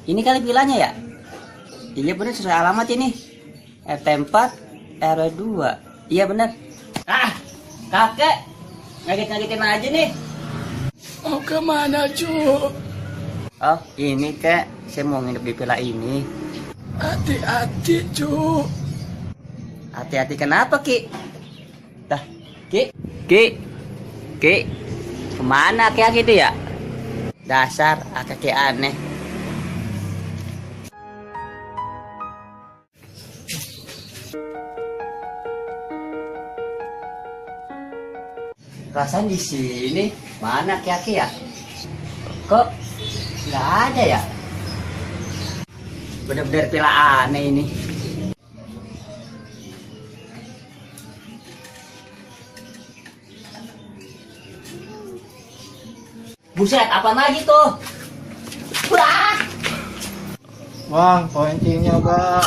Ini kali vilanya ya? Iya bener, sesuai alamat ini. RT4 RW2. Iya bener. Ah, kakek ngaget-ngagetin aja nih. Mau kemana, cu? Oh, ini kek, saya mau nginep di villa ini. Hati-hati, cu. Hati-hati kenapa, Ki? Dah, Ki, kemana Ki itu ya? Dasar kakek aneh. Perasaan di sini mana Ki ya? Kok nggak ada ya? Bener-bener villa aneh ini. Buset, apa lagi tuh? Wah! Bang, pointingnya bang.